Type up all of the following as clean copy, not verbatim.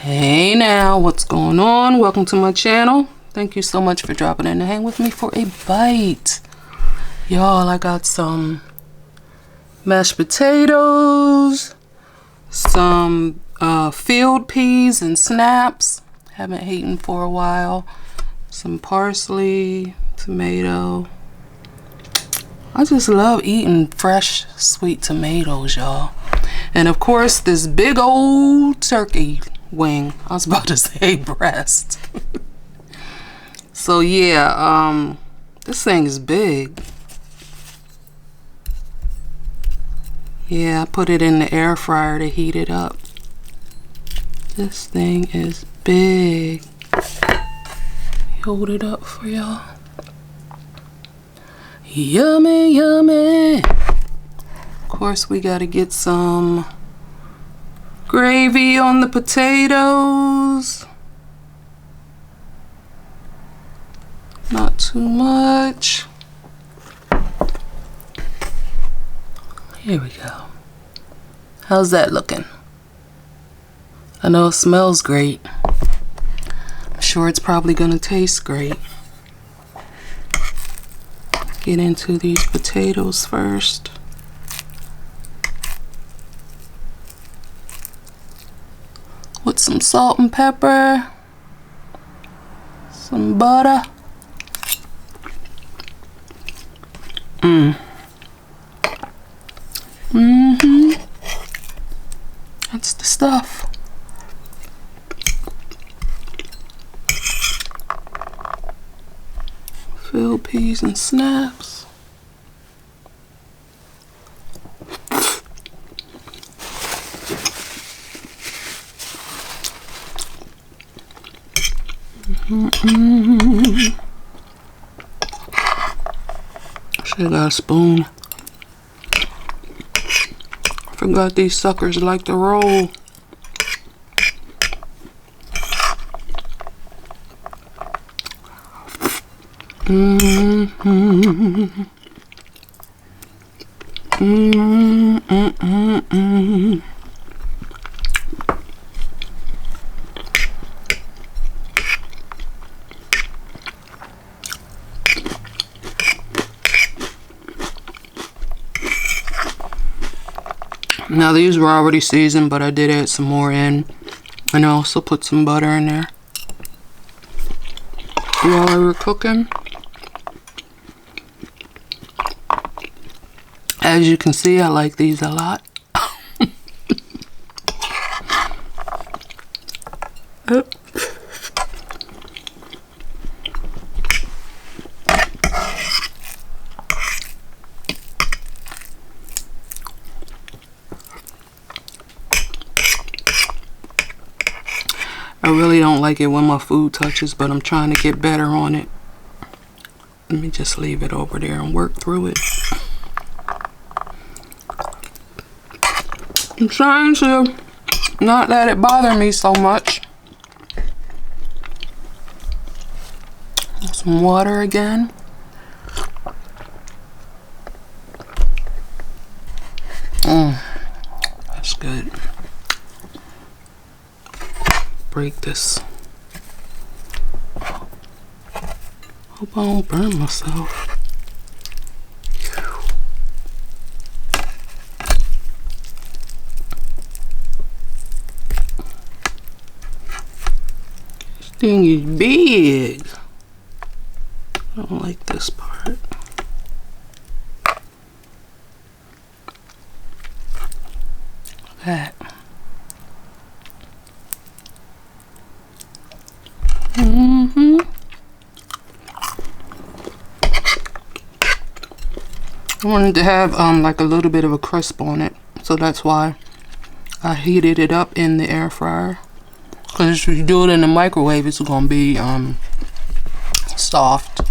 Hey now, what's going on? Welcome to my channel. Thank you so much for dropping in to hang with me for a bite. Y'all, I got some mashed potatoes, some field peas and snaps. Haven't eaten for a while. Some parsley, tomato. I just love eating fresh sweet tomatoes, y'all. And of course, this big old turkey wing. I was about to say breast. So yeah, this thing is big. Yeah, I put it in the air fryer to heat it up. This thing is big. Hold it up for y'all. Yummy, yummy. Of course, we gotta get some gravy on the potatoes. Not too much. Here we go. How's that looking? I know it smells great. I'm sure it's probably gonna taste great. Get into these potatoes first. With some salt and pepper, some butter. That's the stuff. Field peas and snaps. Should've got a spoon. Forgot these suckers like to roll. Now these were already seasoned, but I did add some more in, and I also put some butter in there while I were cooking. As you can see, I like these a lot. I really don't like it when my food touches, but I'm trying to get better on it. Let me just leave it over there and work through it. I'm trying to not let it bother me so much. Some water again. That's good. Break this. Hope I don't burn myself. This thing is big. I don't like this part. That. I wanted to have like a little bit of a crisp on it, so that's why I heated it up in the air fryer. Because if you do it in the microwave, it's gonna be soft.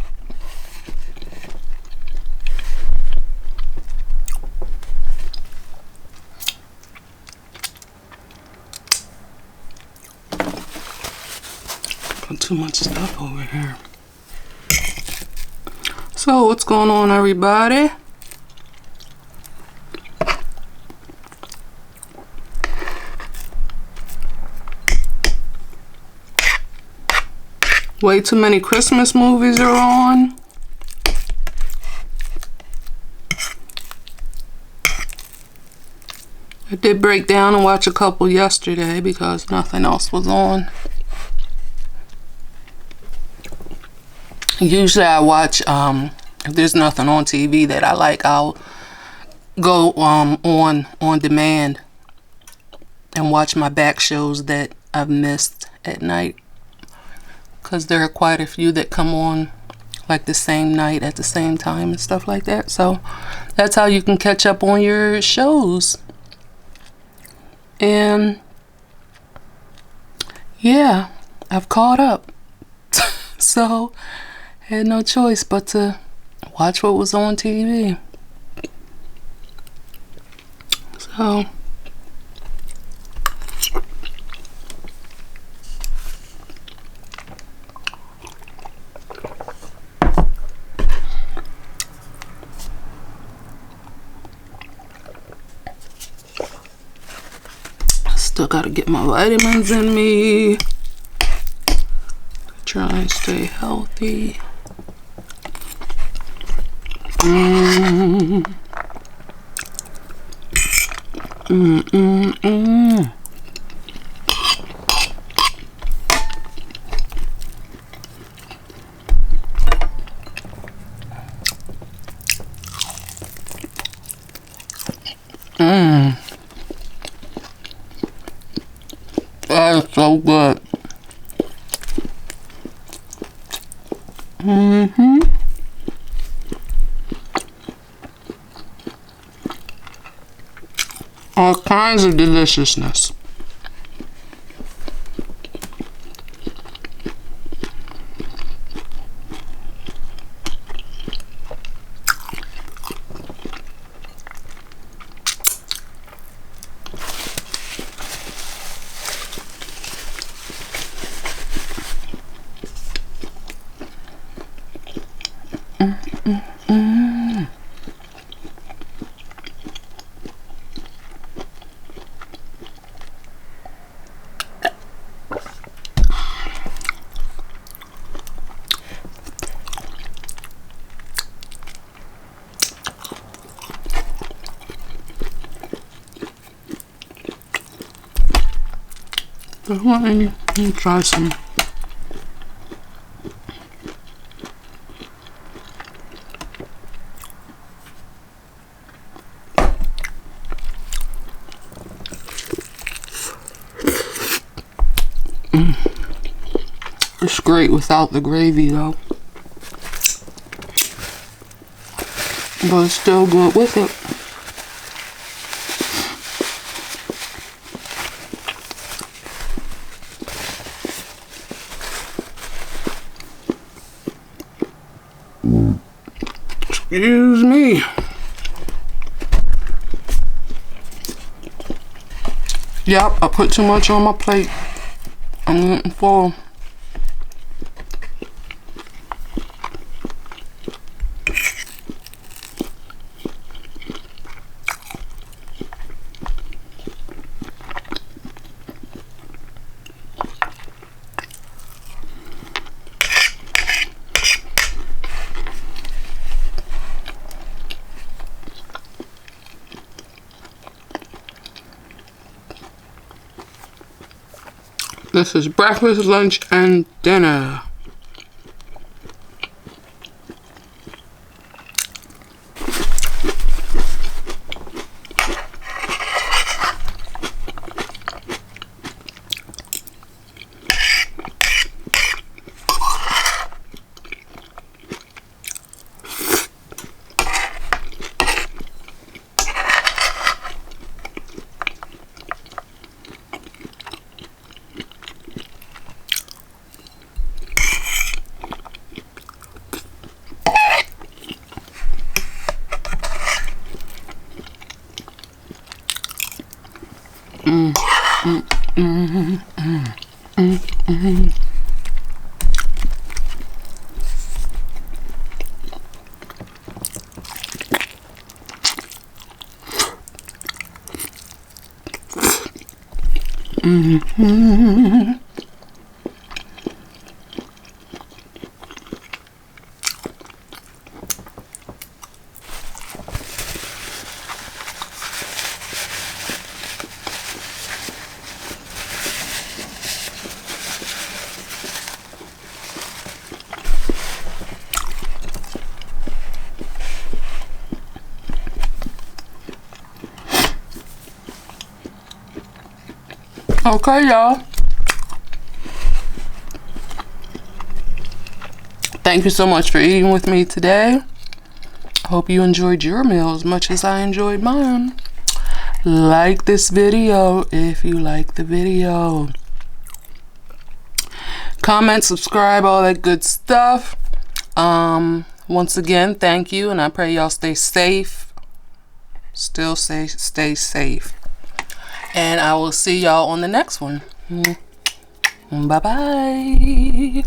Put too much stuff over here. So what's going on, everybody? Way too many Christmas movies are on. I did break down and watch a couple yesterday because nothing else was on. Usually I watch, if there's nothing on TV that I like, I'll go on demand and watch my back shows that I've missed at night. Because there are quite a few that come on like the same night at the same time and stuff like that. So that's how you can catch up on your shows. And yeah, I've caught up. So had no choice but to watch what was on TV. So still gotta get my vitamins in me. Try and stay healthy. That is so good. All kinds of deliciousness. Let me try some. It's great without the gravy though, but it's still good with it. Excuse me. Yep, I put too much on my plate. I'm getting full. This is breakfast, lunch, and dinner. Okay, y'all. Thank you so much for eating with me today. Hope you enjoyed your meal as much as I enjoyed mine. Like this video if you like the video. Comment, subscribe, all that good stuff. Once again, thank you, and I pray y'all stay safe. Still stay safe. And I will see y'all on the next one. Bye-bye.